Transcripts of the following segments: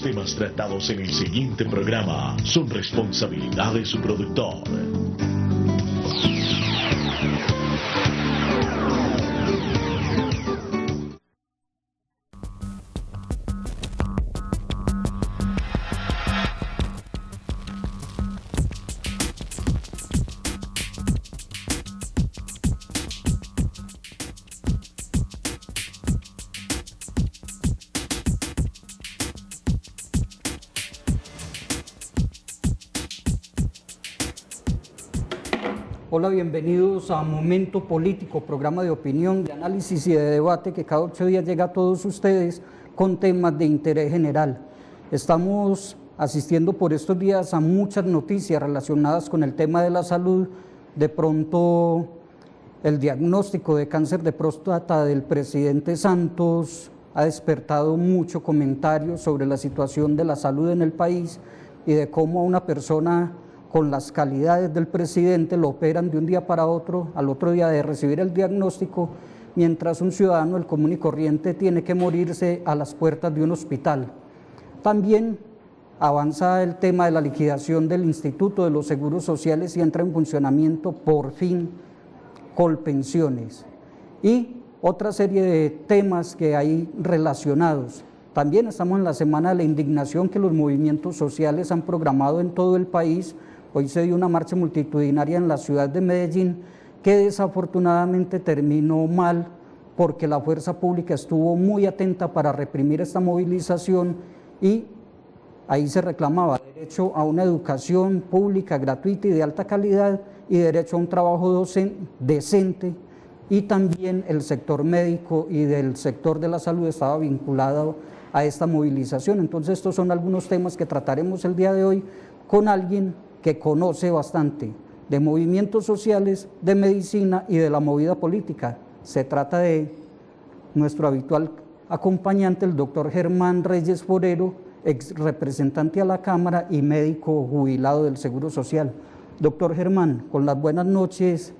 Los temas tratados en el siguiente programa son responsabilidad de su productor. Hola, bienvenidos a Momento Político, programa de opinión, de análisis y de debate que cada 8 días llega a todos ustedes con temas de interés general. Estamos asistiendo por estos días a muchas noticias relacionadas con el tema de la salud. De pronto, el diagnóstico de cáncer de próstata del presidente Santos ha despertado mucho comentario sobre la situación de la salud en el país y de cómo a una persona con las calidades del presidente lo operan de un día para otro, al otro día de recibir el diagnóstico, mientras un ciudadano, el común y corriente, tiene que morirse a las puertas de un hospital. También avanza el tema de la liquidación del Instituto de los Seguros Sociales y entra en funcionamiento, por fin, Colpensiones. Y otra serie de temas que hay relacionados. También estamos en la semana de la indignación que los movimientos sociales han programado en todo el país. Hoy se dio una marcha multitudinaria en la ciudad de Medellín que desafortunadamente terminó mal porque la fuerza pública estuvo muy atenta para reprimir esta movilización y ahí se reclamaba derecho a una educación pública, gratuita y de alta calidad y derecho a un trabajo decente, y también el sector médico y del sector de la salud estaba vinculado a esta movilización. Entonces estos son algunos temas que trataremos el día de hoy con alguien que conoce bastante de movimientos sociales, de medicina y de la movida política. Se trata de nuestro habitual acompañante, el doctor Germán Reyes Forero, ex representante a la Cámara y médico jubilado del Seguro Social. Doctor Germán, con las buenas noches.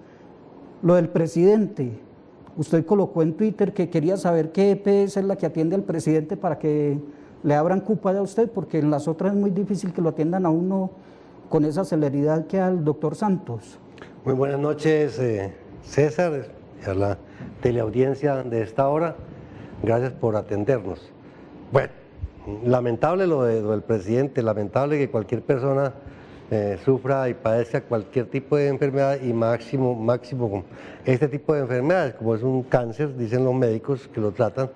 Lo del presidente, usted colocó en Twitter que quería saber qué EPS es la que atiende al presidente para que le abran cupa a usted, porque en las otras es muy difícil que lo atiendan a uno con esa celeridad que al doctor Santos. Muy buenas noches, César, y a la teleaudiencia de esta hora. Gracias por atendernos. Bueno, lamentable lo del presidente, lamentable que cualquier persona sufra y padezca cualquier tipo de enfermedad, y máximo este tipo de enfermedades, como es un cáncer, dicen los médicos que lo tratan,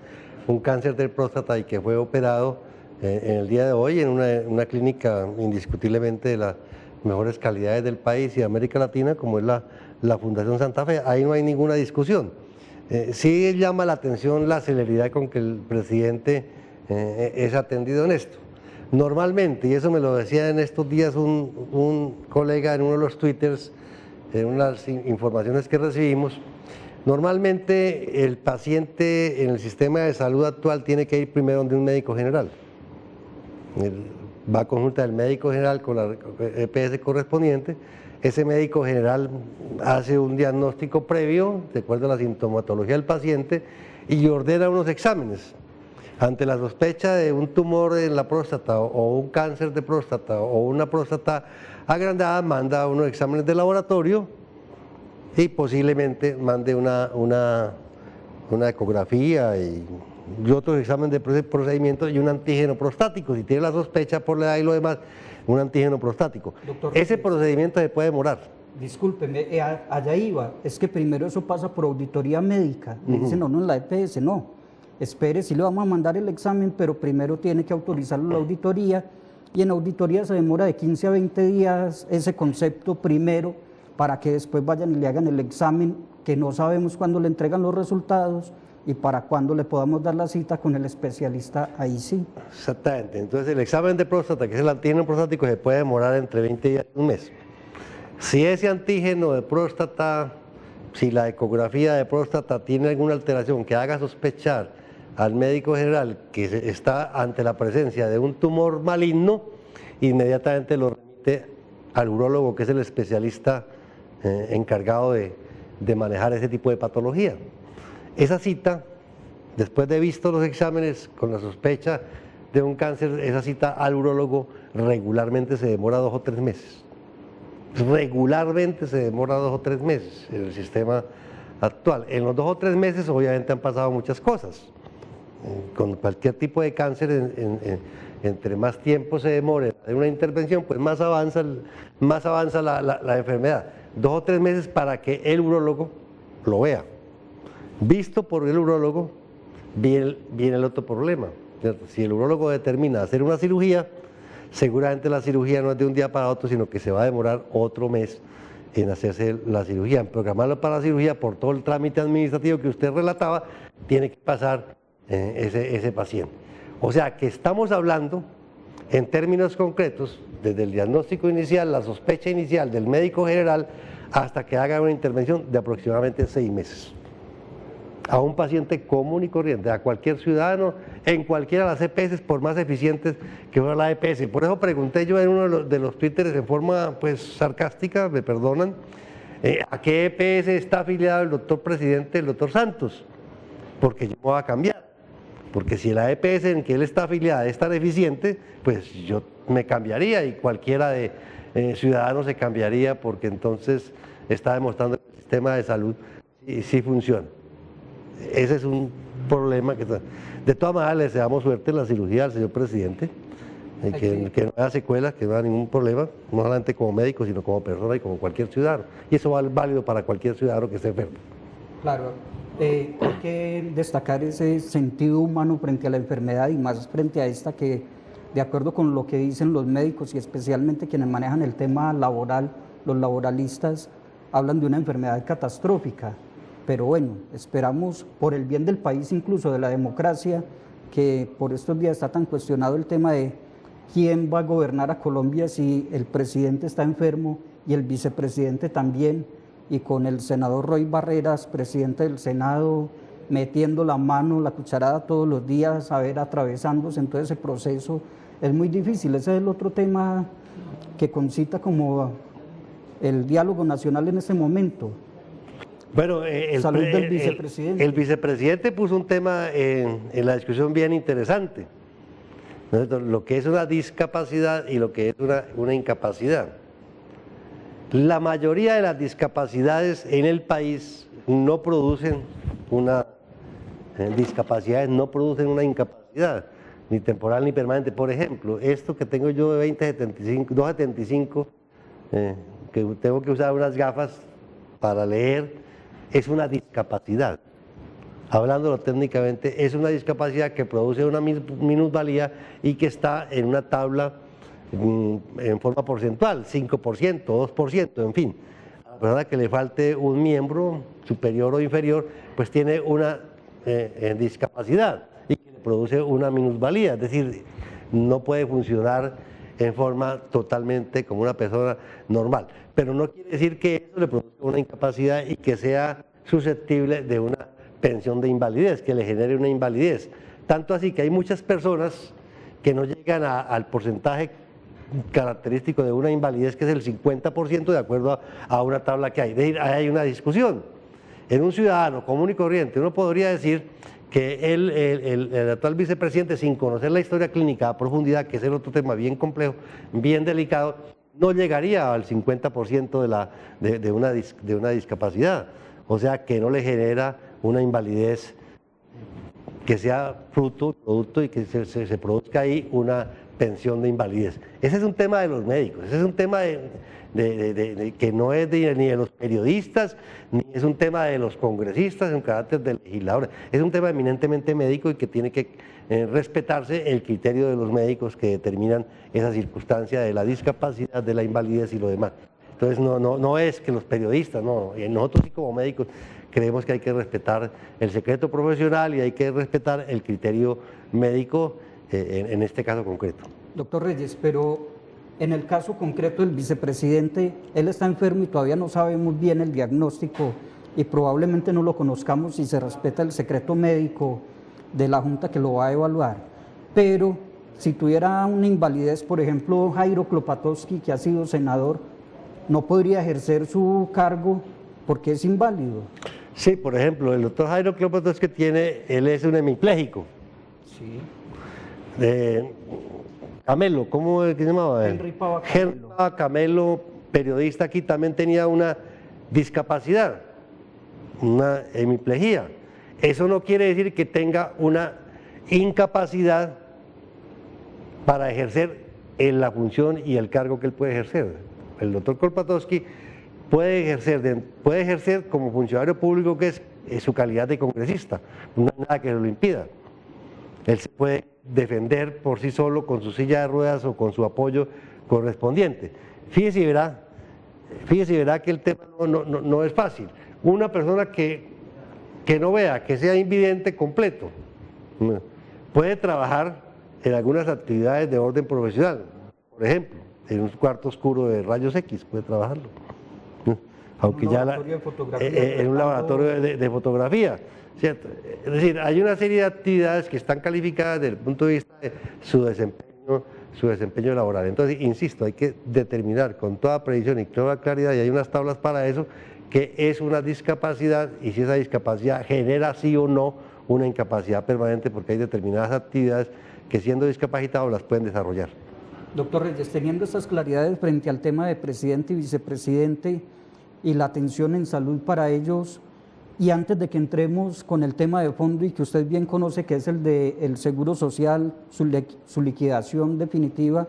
un cáncer de próstata, y que fue operado en el día de hoy en una clínica indiscutiblemente de las mejores calidades del país y de América Latina, como es la Fundación Santa Fe. Ahí no hay ninguna discusión. Sí llama la atención la celeridad con que el presidente es atendido en esto. Normalmente, y eso me lo decía en estos días un colega en uno de los twitters, en unas informaciones que recibimos, normalmente el paciente en el sistema de salud actual tiene que ir primero donde un médico general. Va a consulta del médico general con la EPS correspondiente. Ese médico general hace un diagnóstico previo, de acuerdo a la sintomatología del paciente, y ordena unos exámenes. Ante la sospecha de un tumor en la próstata o un cáncer de próstata o una próstata agrandada, manda unos exámenes de laboratorio y posiblemente mande una ecografía y otros exámenes de procedimiento y un antígeno prostático. Si tiene la sospecha por la edad y lo demás, un antígeno prostático. Doctor, ese procedimiento se puede demorar. Discúlpeme, allá iba, es que primero eso pasa por auditoría médica. Me dicen, no, en la EPS, no. Espere, sí le vamos a mandar el examen, pero primero tiene que autorizarlo la auditoría, y en auditoría se demora de 15 a 20 días ese concepto primero, para que después vayan y le hagan el examen, que no sabemos cuándo le entregan los resultados y para cuándo le podamos dar la cita con el especialista, ahí sí. Exactamente, entonces el examen de próstata, que es el antígeno prostático, se puede demorar entre 20 días y un mes. Si ese antígeno de próstata, si la ecografía de próstata tiene alguna alteración que haga sospechar al médico general que está ante la presencia de un tumor maligno, inmediatamente lo remite al urólogo, que es el especialista encargado de manejar ese tipo de patología. Esa cita, después de visto los exámenes con la sospecha de un cáncer, esa cita al urólogo regularmente se demora 2 o 3 meses. Regularmente se demora 2 o 3 meses en el sistema actual. En los 2 o 3 meses obviamente han pasado muchas cosas. Con cualquier tipo de cáncer, entre más tiempo se demore en una intervención, pues más avanza la enfermedad. 2 o 3 meses para que el urólogo lo vea. Visto por el urólogo, viene el otro problema, ¿cierto? Si el urólogo determina hacer una cirugía, seguramente la cirugía no es de un día para otro, sino que se va a demorar otro mes en hacerse la cirugía. En programarlo para la cirugía, por todo el trámite administrativo que usted relataba, tiene que pasar ese paciente. O sea que estamos hablando, en términos concretos, desde el diagnóstico inicial, la sospecha inicial del médico general, hasta que haga una intervención de aproximadamente 6 meses. A un paciente común y corriente, a cualquier ciudadano, en cualquiera de las EPS, por más eficientes que fuera la EPS. Por eso pregunté yo en uno de los Twitteres en forma pues sarcástica, me perdonan, ¿a qué EPS está afiliado el doctor presidente, el doctor Santos? Porque yo me voy a cambiar. Porque si la EPS en que él está afiliada es tan eficiente, pues yo me cambiaría y cualquiera de ciudadanos se cambiaría, porque entonces está demostrando que el sistema de salud sí funciona. Ese es un problema que... De todas maneras, le deseamos suerte en la cirugía al señor presidente, que no haya secuelas, que no haya ningún problema, no solamente como médico, sino como persona y como cualquier ciudadano. Y eso es válido para cualquier ciudadano que esté enfermo. Claro, hay que destacar ese sentido humano frente a la enfermedad y más frente a esta que, de acuerdo con lo que dicen los médicos y especialmente quienes manejan el tema laboral, los laboralistas, hablan de una enfermedad catastrófica. Pero bueno, esperamos por el bien del país, incluso de la democracia, que por estos días está tan cuestionado el tema de quién va a gobernar a Colombia si el presidente está enfermo y el vicepresidente también, y con el senador Roy Barreras, presidente del Senado, metiendo la mano, la cucharada todos los días, a ver, atravesándose en todo ese proceso, es muy difícil. Ese es el otro tema que concita como el diálogo nacional en este momento. Bueno, del vicepresidente. El vicepresidente puso un tema en la discusión bien interesante, ¿no? Lo que es una discapacidad y lo que es una incapacidad. La mayoría de las discapacidades en el país no producen una incapacidad, ni temporal ni permanente. Por ejemplo, esto que tengo yo de 2.75, que tengo que usar unas gafas para leer, es una discapacidad. Hablándolo técnicamente, es una discapacidad que produce una minusvalía y que está en una tabla en forma porcentual, 5%, 2%, en fin. A la persona que le falte un miembro superior o inferior, pues tiene una discapacidad y que le produce una minusvalía, es decir, no puede funcionar en forma totalmente como una persona normal. Pero no quiere decir que eso le produzca una incapacidad y que sea susceptible de una pensión de invalidez, que le genere una invalidez. Tanto así que hay muchas personas que no llegan al porcentaje característico de una invalidez, que es el 50% de acuerdo a una tabla que hay. Es decir, hay una discusión. En un ciudadano común y corriente, uno podría decir que el actual vicepresidente, sin conocer la historia clínica a profundidad, que es el otro tema bien complejo, bien delicado, no llegaría al 50% de una discapacidad. O sea, que no le genera una invalidez que sea producto y que se produzca ahí una pensión de invalidez. Ese es un tema de los médicos, ese es un tema que no es ni de los periodistas, ni es un tema de los congresistas en carácter de legisladores, es un tema eminentemente médico y que tiene que respetarse el criterio de los médicos que determinan esa circunstancia de la discapacidad, de la invalidez y lo demás. Entonces no es que los periodistas, no, nosotros sí como médicos creemos que hay que respetar el secreto profesional y hay que respetar el criterio médico en este caso concreto. Doctor Reyes, pero en el caso concreto del vicepresidente, él está enfermo y todavía no sabemos bien el diagnóstico y probablemente no lo conozcamos si se respeta el secreto médico de la Junta que lo va a evaluar. Pero si tuviera una invalidez, por ejemplo, Jairo Klopatowski, que ha sido senador, ¿no podría ejercer su cargo porque es inválido? Sí, por ejemplo, el doctor Jairo Klopatowski él es un hemipléjico. Sí. Camelo, ¿cómo es que se llamaba? Henry Pava Camelo. Henry Pava Camelo, periodista aquí, también tenía una discapacidad, una hemiplegia. Eso no quiere decir que tenga una incapacidad para ejercer en la función y el cargo que él puede ejercer. El doctor Kolpatowski puede ejercer como funcionario público, que es su calidad de congresista, no hay nada que lo impida. Él se puede defender por sí solo con su silla de ruedas o con su apoyo correspondiente. Fíjese y verá que el tema no es fácil. Una persona que no vea, que sea invidente completo, puede trabajar en algunas actividades de orden profesional, por ejemplo, en un cuarto oscuro de rayos X, puede trabajarlo. Aunque en un laboratorio de fotografía, ¿cierto? Es decir, hay una serie de actividades que están calificadas desde el punto de vista de su desempeño laboral. Entonces, insisto, hay que determinar con toda precisión y toda claridad, y hay unas tablas para eso, que es una discapacidad y si esa discapacidad genera sí o no una incapacidad permanente, porque hay determinadas actividades que siendo discapacitados las pueden desarrollar. Doctor Reyes, teniendo estas claridades frente al tema de presidente y vicepresidente y la atención en salud para ellos, y antes de que entremos con el tema de fondo y que usted bien conoce, que es el del Seguro Social, su liquidación definitiva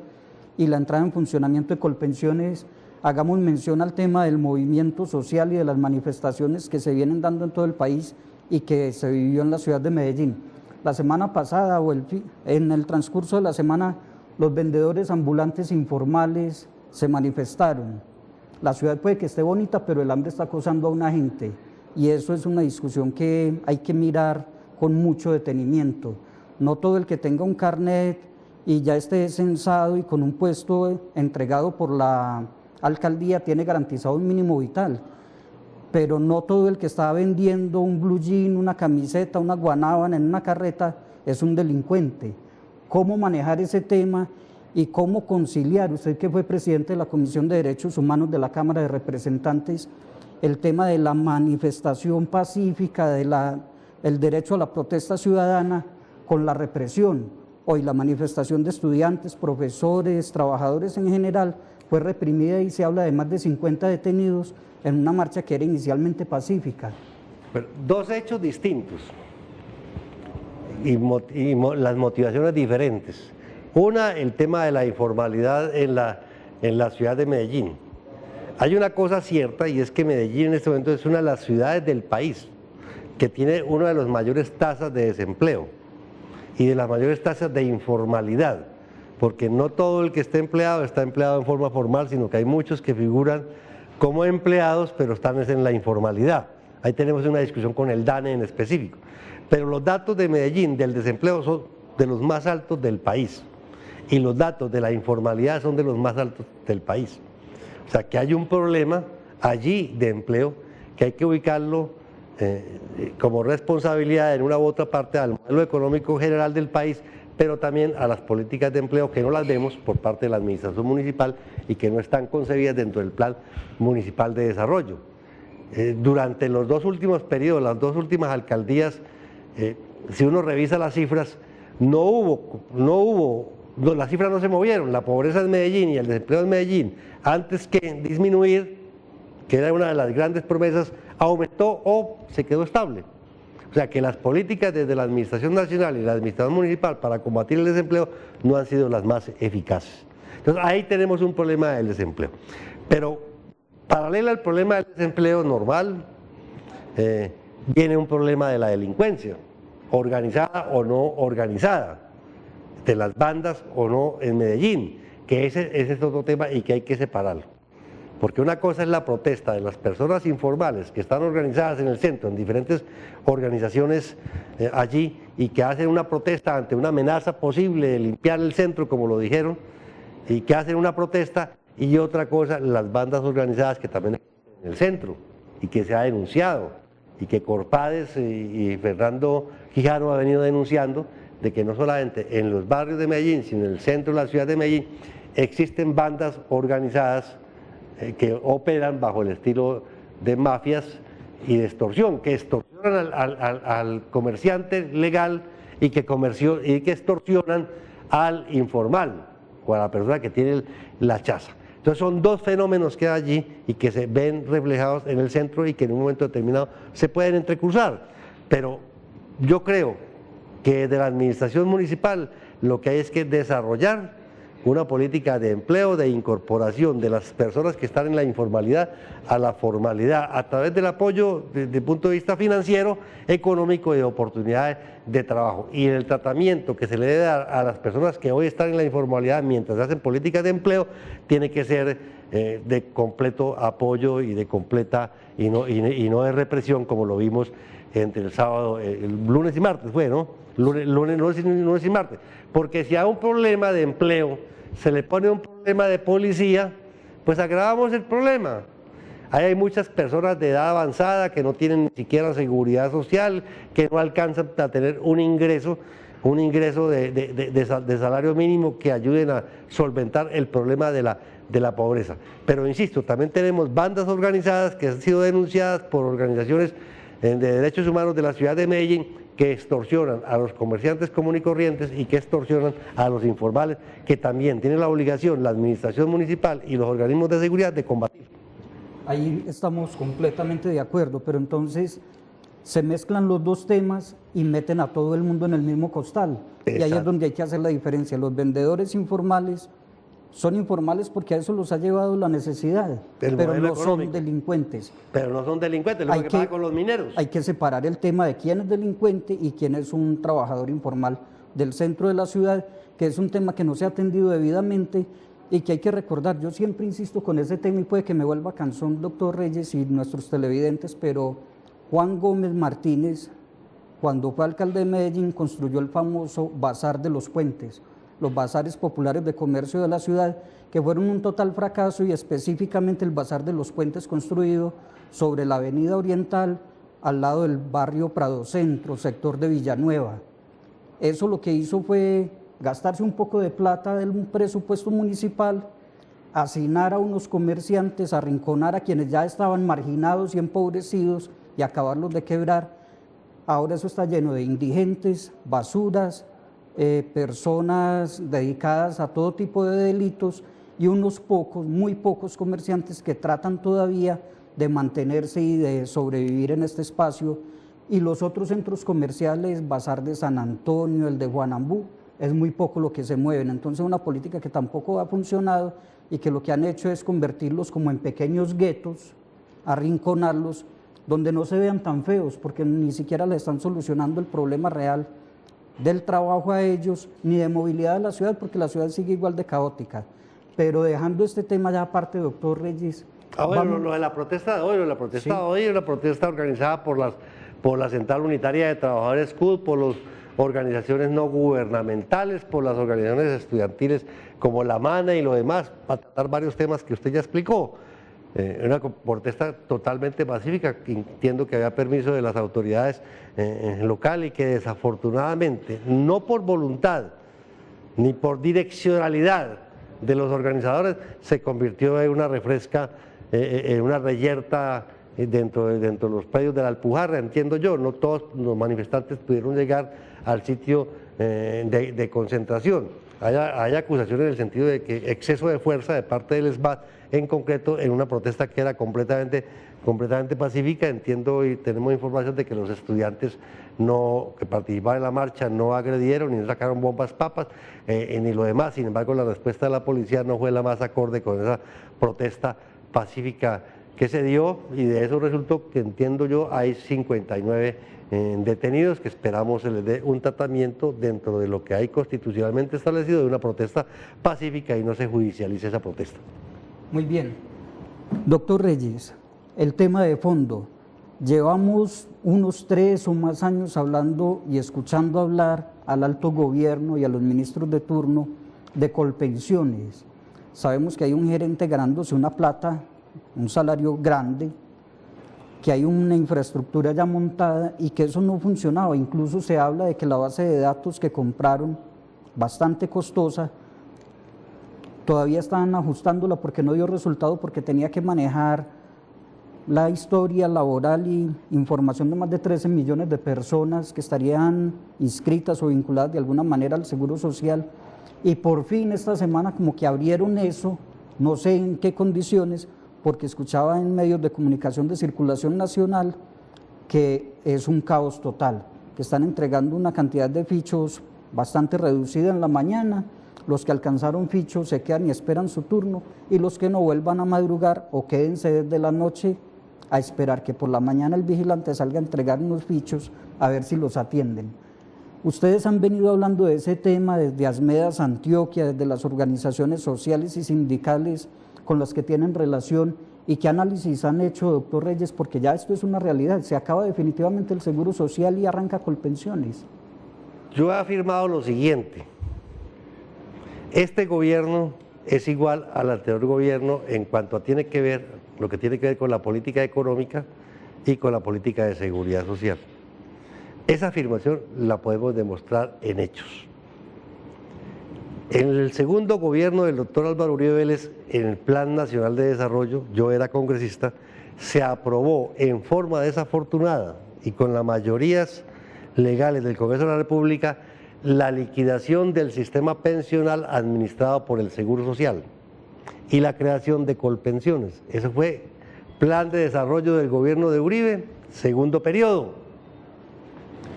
y la entrada en funcionamiento de Colpensiones, hagamos mención al tema del movimiento social y de las manifestaciones que se vienen dando en todo el país y que se vivió en la ciudad de Medellín. La semana pasada en el transcurso de la semana, los vendedores ambulantes informales se manifestaron. La ciudad puede que esté bonita, pero el hambre está acosando a una gente, y eso es una discusión que hay que mirar con mucho detenimiento. No todo el que tenga un carnet y ya esté censado y con un puesto entregado por la alcaldía tiene garantizado un mínimo vital, pero no todo el que está vendiendo un blue jean, una camiseta, una guanábana en una carreta es un delincuente. ¿Cómo manejar ese tema y cómo conciliar, usted que fue presidente de la Comisión de Derechos Humanos de la Cámara de Representantes, el tema de la manifestación pacífica, el derecho a la protesta ciudadana con la represión? Hoy la manifestación de estudiantes, profesores, trabajadores en general fue reprimida y se habla de más de 50 detenidos en una marcha que era inicialmente pacífica. Pero dos hechos distintos y las motivaciones diferentes. Una, el tema de la informalidad en la ciudad de Medellín. Hay una cosa cierta, y es que Medellín en este momento es una de las ciudades del país que tiene una de las mayores tasas de desempleo y de las mayores tasas de informalidad, porque no todo el que está empleado en forma formal, sino que hay muchos que figuran como empleados, pero están en la informalidad. Ahí tenemos una discusión con el DANE en específico. Pero los datos de Medellín del desempleo son de los más altos del país, y los datos de la informalidad son de los más altos del país. O sea que hay un problema allí de empleo que hay que ubicarlo como responsabilidad en una u otra parte al modelo económico general del país, pero también a las políticas de empleo que no las vemos por parte de la administración municipal y que no están concebidas dentro del Plan Municipal de Desarrollo. Durante los dos últimos periodos, las dos últimas alcaldías, si uno revisa las cifras, las cifras no se movieron. La pobreza en Medellín y el desempleo en Medellín, antes que disminuir, que era una de las grandes promesas, aumentó o se quedó estable. O sea que las políticas desde la Administración Nacional y la Administración Municipal para combatir el desempleo no han sido las más eficaces. Entonces ahí tenemos un problema del desempleo. Pero paralelo al problema del desempleo normal, viene un problema de la delincuencia, organizada o no organizada, de las bandas o no en Medellín, que ese es otro tema y que hay que separarlo. Porque una cosa es la protesta de las personas informales que están organizadas en el centro, en diferentes organizaciones allí, y que hacen una protesta ante una amenaza posible de limpiar el centro, como lo dijeron, y que hacen una protesta, y otra cosa, las bandas organizadas que también existen en el centro, y que se ha denunciado, y que Corpades y Fernando Quijano ha venido denunciando, de que no solamente en los barrios de Medellín, sino en el centro de la ciudad de Medellín, existen bandas organizadas que operan bajo el estilo de mafias y de extorsión, que extorsionan al comerciante legal y que extorsionan al informal o a la persona que tiene la chaza. Entonces son dos fenómenos que hay allí y que se ven reflejados en el centro y que en un momento determinado se pueden entrecruzar. Pero yo creo que de la administración municipal lo que hay es que desarrollar una política de empleo, de incorporación de las personas que están en la informalidad a la formalidad, a través del apoyo desde el punto de vista financiero, económico y de oportunidades de trabajo. Y el tratamiento que se le debe dar a las personas que hoy están en la informalidad mientras hacen políticas de empleo, tiene que ser de completo apoyo y de completa, y no de represión, como lo vimos entre el sábado, el lunes y martes fue, ¿no? Lunes y martes. Porque si a un problema de empleo se le pone un problema de policía, pues agravamos el problema. Ahí hay muchas personas de edad avanzada que no tienen ni siquiera seguridad social, que no alcanzan a tener un ingreso de salario mínimo que ayuden a solventar el problema de la pobreza. Pero insisto, también tenemos bandas organizadas que han sido denunciadas por organizaciones de derechos humanos de la ciudad de Medellín, que extorsionan a los comerciantes comunes y corrientes y que extorsionan a los informales, que también tienen la obligación, la administración municipal y los organismos de seguridad, de combatir. Ahí estamos completamente de acuerdo, pero entonces se mezclan los dos temas y meten a todo el mundo en el mismo costal. Exacto. Y ahí es donde hay que hacer la diferencia. Los vendedores informales son informales porque a eso los ha llevado la necesidad, pero no son delincuentes. Pero no son delincuentes, lo que pasa con los mineros. Hay que separar el tema de quién es delincuente y quién es un trabajador informal del centro de la ciudad, que es un tema que no se ha atendido debidamente y que hay que recordar. Yo siempre insisto con ese tema y puede que me vuelva cansón, doctor Reyes y nuestros televidentes, pero Juan Gómez Martínez, cuando fue alcalde de Medellín, construyó el famoso Bazar de los Puentes, los bazares populares de comercio de la ciudad, que fueron un total fracaso, y específicamente el Bazar de los Puentes construido sobre la avenida Oriental, al lado del barrio Prado Centro, sector de Villanueva. Eso lo que hizo fue gastarse un poco de plata del presupuesto municipal, hacinar a unos comerciantes, arrinconar a quienes ya estaban marginados y empobrecidos y acabarlos de quebrar. Ahora eso está lleno de indigentes, basuras, personas dedicadas a todo tipo de delitos y unos pocos, muy pocos comerciantes que tratan todavía de mantenerse y de sobrevivir en este espacio, y los otros centros comerciales, Bazar de San Antonio, el de Juanambú, es muy poco lo que se mueven. Entonces una política que tampoco ha funcionado y que lo que han hecho es convertirlos como en pequeños guetos, arrinconarlos, donde no se vean tan feos, porque ni siquiera le están solucionando el problema real del trabajo a ellos, ni de movilidad de la ciudad, porque la ciudad sigue igual de caótica. Pero dejando este tema ya aparte, doctor Reyes. Bueno, lo de la protesta de hoy, sí. Hoy es una protesta organizada por la Central Unitaria de Trabajadores CUT, por las organizaciones no gubernamentales, por las organizaciones estudiantiles como la MANA y lo demás, para tratar varios temas que usted ya explicó. Una protesta totalmente pacífica, que entiendo que había permiso de las autoridades locales y que desafortunadamente, no por voluntad ni por direccionalidad de los organizadores, se convirtió en una refresca, en una reyerta dentro de los predios de la Alpujarra. Entiendo yo, no todos los manifestantes pudieron llegar al sitio de concentración. Hay acusaciones en el sentido de que exceso de fuerza de parte del SBAT, en concreto en una protesta que era completamente pacífica. Entiendo y tenemos información de que los estudiantes que participaban en la marcha no agredieron ni sacaron bombas papas ni lo demás. Sin embargo, la respuesta de la policía no fue la más acorde con esa protesta pacífica que se dio, y de eso resultó que, entiendo yo, hay 59 detenidos que esperamos se les dé un tratamiento dentro de lo que hay constitucionalmente establecido de una protesta pacífica y no se judicialice esa protesta. Muy bien. Doctor Reyes, el tema de fondo. Llevamos unos 3 o más años hablando y escuchando hablar al alto gobierno y a los ministros de turno de colpensiones. Sabemos que hay un gerente ganándose una plata, un salario grande, que hay una infraestructura ya montada y que eso no funcionaba. Incluso se habla de que la base de datos que compraron, bastante costosa, todavía están ajustándola porque no dio resultado, porque tenía que manejar la historia laboral y información de más de 13 millones de personas que estarían inscritas o vinculadas de alguna manera al Seguro Social. y por fin esta semana como que abrieron eso, no sé en qué condiciones, porque escuchaba en medios de comunicación de circulación nacional que es un caos total, que están entregando una cantidad de fichos bastante reducida en la mañana, los que alcanzaron fichos se quedan y esperan su turno, y los que no vuelvan a madrugar o quédense desde la noche a esperar que por la mañana el vigilante salga a entregar unos fichos a ver si los atienden. Ustedes han venido hablando de ese tema desde Asmedas Antioquia, desde las organizaciones sociales y sindicales con las que tienen relación, y qué análisis han hecho, doctor Reyes, porque ya esto es una realidad, se acaba definitivamente el seguro social y arranca Colpensiones. Yo he afirmado lo siguiente: este gobierno es igual al anterior gobierno en cuanto a lo que tiene que ver con la política económica y con la política de seguridad social. Esa afirmación la podemos demostrar en hechos. En el segundo gobierno del doctor Álvaro Uribe Vélez, en el Plan Nacional de Desarrollo, yo era congresista, se aprobó en forma desafortunada y con las mayorías legales del Congreso de la República la liquidación del sistema pensional administrado por el Seguro Social y la creación de Colpensiones. Eso fue Plan de Desarrollo del gobierno de Uribe, segundo periodo.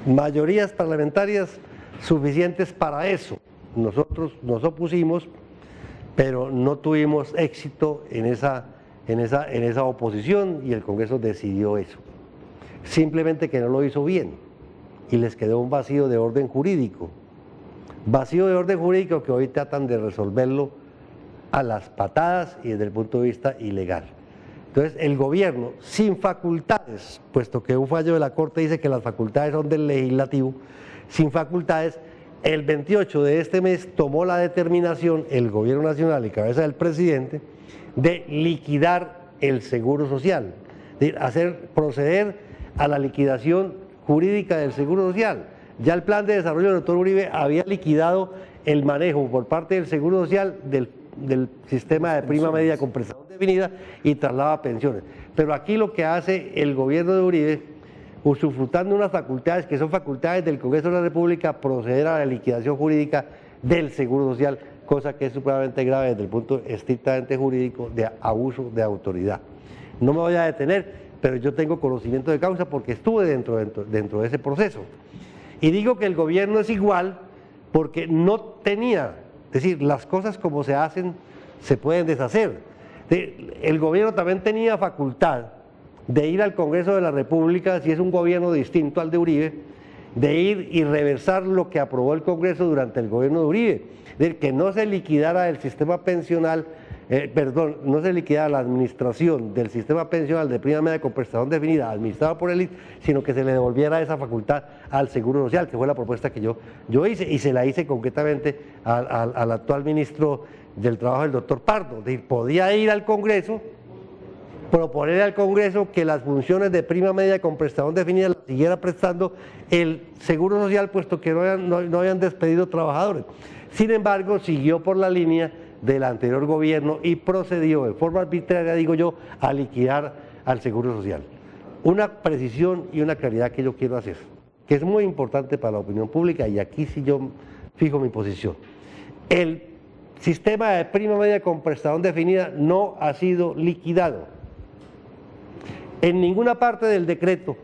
Mayorías parlamentarias suficientes para eso. Nosotros nos opusimos, pero no tuvimos éxito en esa oposición, y el Congreso decidió eso. Simplemente que no lo hizo bien y les quedó un vacío de orden jurídico. Vacío de orden jurídico que hoy tratan de resolverlo a las patadas y desde el punto de vista ilegal. Entonces, el gobierno, sin facultades, puesto que un fallo de la Corte dice que las facultades son del legislativo, sin facultades, el 28 de este mes tomó la determinación, el gobierno nacional y cabeza del presidente, de liquidar el Seguro Social, de proceder a la liquidación jurídica del Seguro Social. Ya el plan de desarrollo del doctor Uribe había liquidado el manejo por parte del Seguro Social del sistema de prima media con prestación definida y traslado a pensiones. Pero aquí lo que hace el gobierno de Uribe, usufructando unas facultades que son facultades del Congreso de la República, proceder a la liquidación jurídica del Seguro Social, cosa que es supremamente grave desde el punto estrictamente jurídico de abuso de autoridad. No me voy a detener, pero yo tengo conocimiento de causa porque estuve dentro de ese proceso. Y digo que el gobierno es igual porque no tenía, es decir, las cosas como se hacen se pueden deshacer. El gobierno también tenía facultad de ir al Congreso de la República, si es un gobierno distinto al de Uribe, de ir y reversar lo que aprobó el Congreso durante el gobierno de Uribe, de que no se liquidara el sistema pensional, no se liquidara la administración del sistema pensional de prima media con prestación definida administrado por el ISS, sino que se le devolviera esa facultad al Seguro Social, que fue la propuesta que yo hice, y se la hice concretamente al actual ministro del Trabajo, el doctor Pardo. Podía ir al Congreso, proponer al Congreso que las funciones de prima media con prestación definida las siguiera prestando el Seguro Social, puesto que no habían despedido trabajadores. Sin embargo, siguió por la línea del anterior gobierno y procedió de forma arbitraria, digo yo, a liquidar al Seguro Social. Una precisión y una claridad que yo quiero hacer, que es muy importante para la opinión pública, y aquí sí yo fijo mi posición. El sistema de prima media con prestación definida no ha sido liquidado. En ninguna parte del decreto,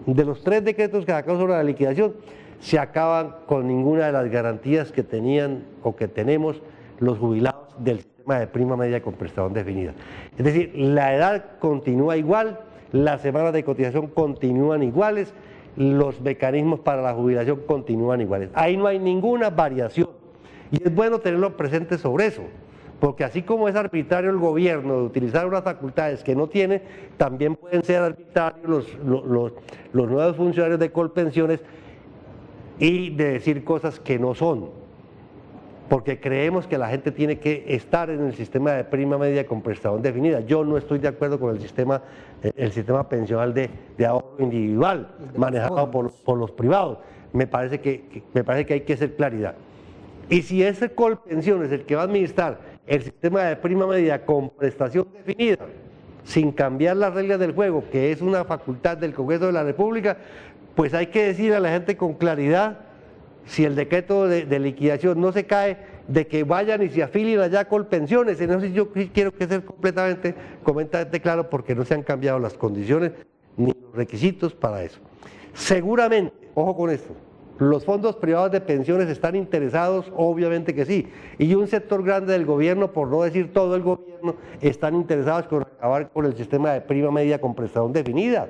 de los 3 decretos que sacamos sobre la liquidación, se acaban con ninguna de las garantías que tenían o que tenemos los jubilados del sistema de prima media con prestación definida. Es decir, la edad continúa igual, las semanas de cotización continúan iguales, los mecanismos para la jubilación continúan iguales. Ahí no hay ninguna variación, y es bueno tenerlo presente sobre eso, porque así como es arbitrario el gobierno de utilizar unas facultades que no tiene, también pueden ser arbitrarios los nuevos funcionarios de Colpensiones y de decir cosas que no son, porque creemos que la gente tiene que estar en el sistema de prima media con prestación definida. Yo no estoy de acuerdo con el sistema pensional de ahorro individual manejado por los privados. Me parece que hay que hacer claridad. Y si ese Colpensiones es el que va a administrar el sistema de prima media con prestación definida, sin cambiar las reglas del juego, que es una facultad del Congreso de la República, pues hay que decir a la gente con claridad si el decreto de liquidación no se cae, de que vayan y se afilien allá con pensiones. En eso sí yo quiero que sea completamente claro, porque no se han cambiado las condiciones ni los requisitos para eso. Seguramente, ojo con esto, los fondos privados de pensiones están interesados, obviamente que sí, y un sector grande del gobierno, por no decir todo el gobierno, están interesados con acabar con el sistema de prima media con prestación definida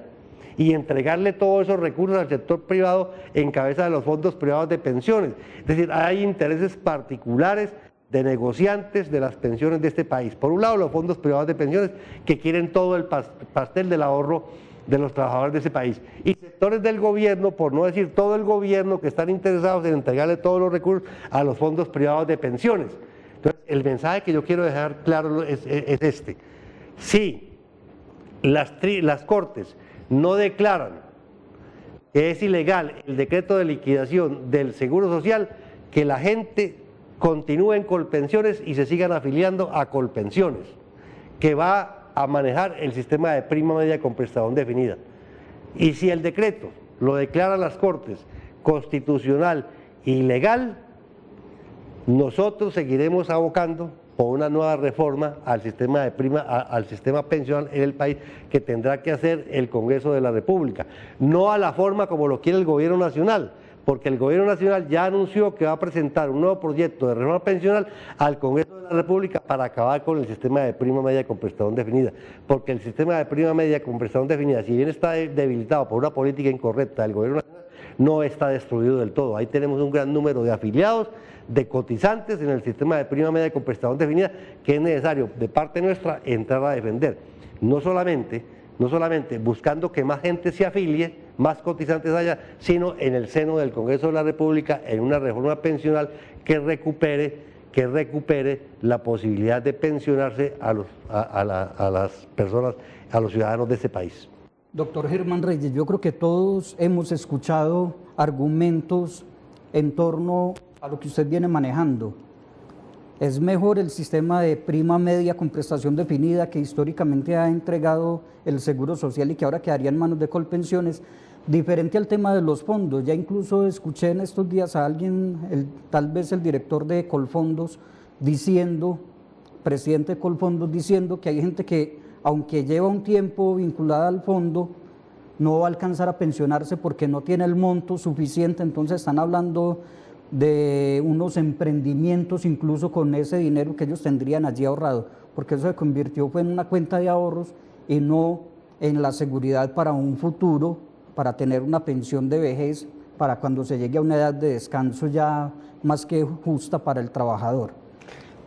y entregarle todos esos recursos al sector privado en cabeza de los fondos privados de pensiones. Es decir, hay intereses particulares de negociantes de las pensiones de este país. Por un lado, los fondos privados de pensiones que quieren todo el pastel del ahorro de los trabajadores de ese país, y sectores del gobierno, por no decir todo el gobierno, que están interesados en entregarle todos los recursos a los fondos privados de pensiones. Entonces, el mensaje que yo quiero dejar claro es este: si las Cortes no declaran que es ilegal el decreto de liquidación del Seguro Social, que la gente continúe en Colpensiones y se sigan afiliando a Colpensiones, que va a manejar el sistema de prima media con prestación definida. Y si el decreto lo declaran las Cortes constitucional y legal, nosotros seguiremos abocando por una nueva reforma al sistema de al sistema pensional en el país, que tendrá que hacer el Congreso de la República, no a la forma como lo quiere el Gobierno Nacional, porque el Gobierno Nacional ya anunció que va a presentar un nuevo proyecto de reforma pensional al Congreso de la República para acabar con el sistema de prima media con prestación definida, porque el sistema de prima media con prestación definida, si bien está debilitado por una política incorrecta del Gobierno Nacional, no está destruido del todo. Ahí tenemos un gran número de afiliados, de cotizantes en el sistema de prima media con prestación definida, que es necesario de parte nuestra entrar a defender, no solamente buscando que más gente se afilie, más cotizantes haya, sino en el seno del Congreso de la República, en una reforma pensional que recupere la posibilidad de pensionarse a las personas, a los ciudadanos de este país. Doctor Germán Reyes, yo creo que todos hemos escuchado argumentos en torno a lo que usted viene manejando. Es mejor el sistema de prima media con prestación definida que históricamente ha entregado el Seguro Social y que ahora quedaría en manos de Colpensiones, diferente al tema de los fondos. Ya incluso escuché en estos días a alguien, tal vez el director de Colfondos, presidente de Colfondos, diciendo que hay gente que, aunque lleva un tiempo vinculada al fondo, no va a alcanzar a pensionarse porque no tiene el monto suficiente. Entonces están hablando de unos emprendimientos incluso con ese dinero que ellos tendrían allí ahorrado, porque eso se convirtió en una cuenta de ahorros y no en la seguridad para un futuro, para tener una pensión de vejez, para cuando se llegue a una edad de descanso ya más que justa para el trabajador.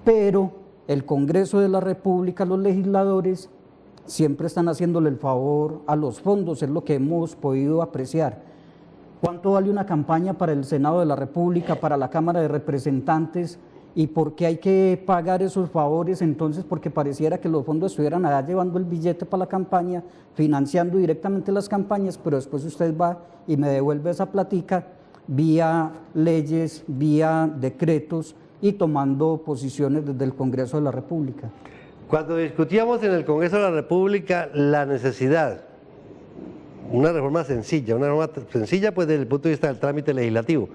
Pero el Congreso de la República, los legisladores, siempre están haciéndole el favor a los fondos, es lo que hemos podido apreciar. ¿Cuánto vale una campaña para el Senado de la República, para la Cámara de Representantes? ¿Y por qué hay que pagar esos favores entonces? Porque pareciera que los fondos estuvieran allá llevando el billete para la campaña, financiando directamente las campañas, pero después usted va y me devuelve esa platica vía leyes, vía decretos y tomando posiciones desde el Congreso de la República. Cuando discutíamos en el Congreso de la República la necesidad, una reforma sencilla pues desde el punto de vista del trámite legislativo,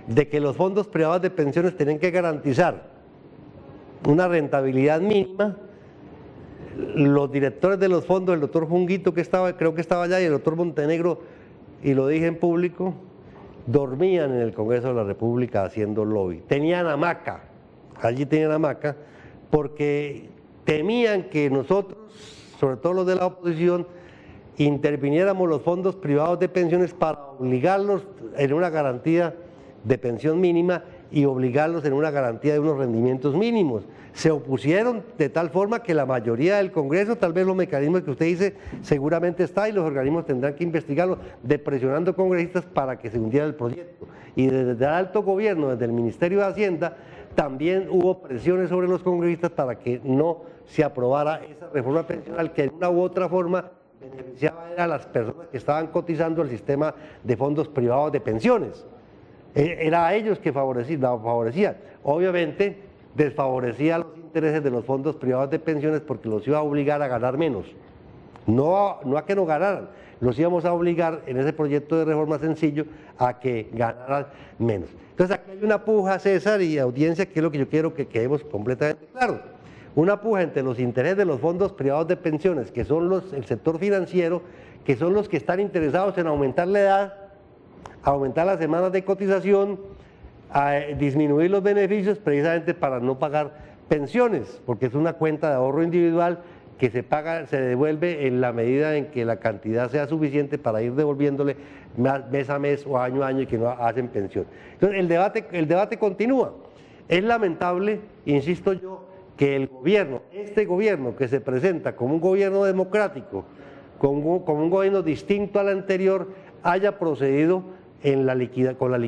de que los fondos privados de pensiones tienen que garantizar una rentabilidad mínima, los directores de los fondos, el doctor Funguito, creo que estaba allá, y el doctor Montenegro, y lo dije en público, dormían en el Congreso de la República haciendo lobby. Allí tenían hamaca, porque temían que nosotros, sobre todo los de la oposición, interviniéramos los fondos privados de pensiones para obligarlos en una garantía de pensión mínima y obligarlos en una garantía de unos rendimientos mínimos. Se opusieron de tal forma que la mayoría del Congreso, tal vez los mecanismos que usted dice seguramente está, y los organismos tendrán que investigarlo, de presionando congresistas para que se hundiera el proyecto. Y desde el alto gobierno, desde el Ministerio de Hacienda, también hubo presiones sobre los congresistas para que no se aprobara esa reforma pensional, que en una u otra forma beneficiaba a las personas que estaban cotizando al sistema de fondos privados de pensiones. Era a ellos que favorecía. Obviamente desfavorecía los intereses de los fondos privados de pensiones porque los iba a obligar a ganar menos. no a que no ganaran, los íbamos a obligar en ese proyecto de reforma sencillo a que ganaran menos. Entonces aquí hay una puja, César y audiencia, que es lo que yo quiero que quedemos completamente claros. Una puja entre los intereses de los fondos privados de pensiones, que son el sector financiero, que son los que están interesados en aumentar la edad, aumentar las semanas de cotización, a disminuir los beneficios precisamente para no pagar pensiones, porque es una cuenta de ahorro individual que se paga, se devuelve en la medida en que la cantidad sea suficiente para ir devolviéndole mes a mes o año a año y que no hacen pensión. Entonces el debate continúa. Es lamentable, insisto yo, que el gobierno, este gobierno que se presenta como un gobierno democrático, como un gobierno distinto al anterior, haya procedido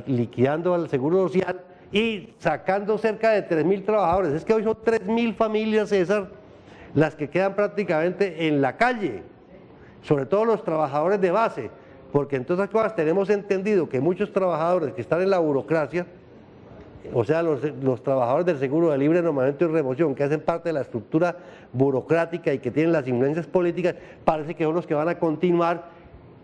liquidando al Seguro Social y sacando cerca de 3.000 trabajadores. Es que hoy son 3.000 familias, César, las que quedan prácticamente en la calle, sobre todo los trabajadores de base, porque en todas las cosas tenemos entendido que muchos trabajadores que están en la burocracia, o sea, los trabajadores del seguro de libre nombramiento y remoción, que hacen parte de la estructura burocrática y que tienen las influencias políticas, parece que son los que van a continuar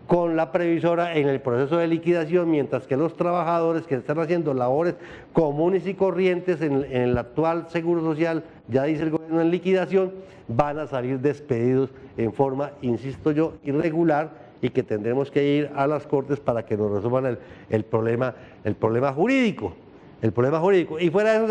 con la previsora en el proceso de liquidación, mientras que los trabajadores que están haciendo labores comunes y corrientes en el actual Seguro Social, ya dice el gobierno, en liquidación, van a salir despedidos en forma, insisto yo, irregular, y que tendremos que ir a las Cortes para que nos resuelvan el problema jurídico. Y fuera de eso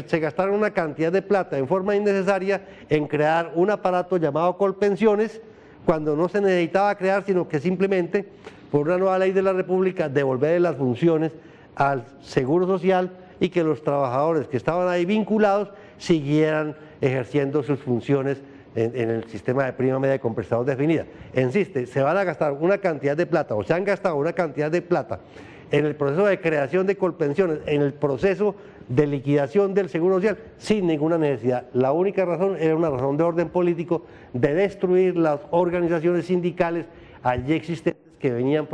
se gastaron una cantidad de plata en forma innecesaria en crear un aparato llamado Colpensiones, cuando no se necesitaba crear, sino que simplemente, por una nueva ley de la República, devolverle las funciones al Seguro Social y que los trabajadores que estaban ahí vinculados siguieran ejerciendo sus funciones en el sistema de prima media de compensación definida. Insiste, se van a gastar una cantidad de plata, o se han gastado una cantidad de plata en el proceso de creación de Colpensiones, en el proceso de liquidación del Seguro Social, sin ninguna necesidad. La única razón era una razón de orden político, de destruir las organizaciones sindicales allí existentes que vienen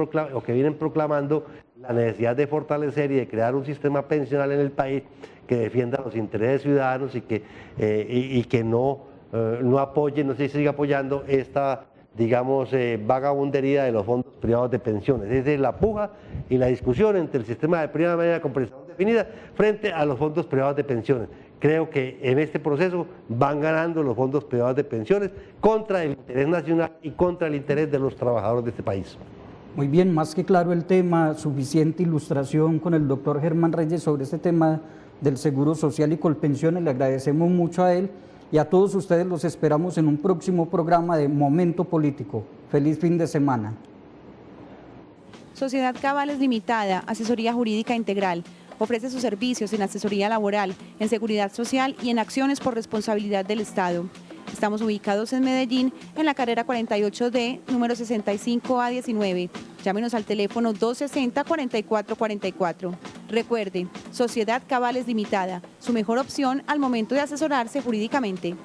proclamando la necesidad de fortalecer y de crear un sistema pensional en el país que defienda los intereses ciudadanos y que no apoye, no se siga apoyando esta, digamos, vagabundería de los fondos privados de pensiones. Esa es la puja y la discusión entre el sistema de prima media de compensación definida frente a los fondos privados de pensiones. Creo que en este proceso van ganando los fondos privados de pensiones contra el interés nacional y contra el interés de los trabajadores de este país. Muy bien, más que claro el tema, suficiente ilustración con el doctor Germán Reyes sobre este tema del Seguro Social y Colpensiones. Le agradecemos mucho a él y a todos ustedes. Los esperamos en un próximo programa de Momento Político. Feliz fin de semana. Sociedad Cabales Limitada, asesoría jurídica integral. Ofrece sus servicios en asesoría laboral, en seguridad social y en acciones por responsabilidad del Estado. Estamos ubicados en Medellín, en la carrera 48D, número 65A19. Llámenos al teléfono 260-4444. Recuerde, Sociedad Cabales Limitada, su mejor opción al momento de asesorarse jurídicamente.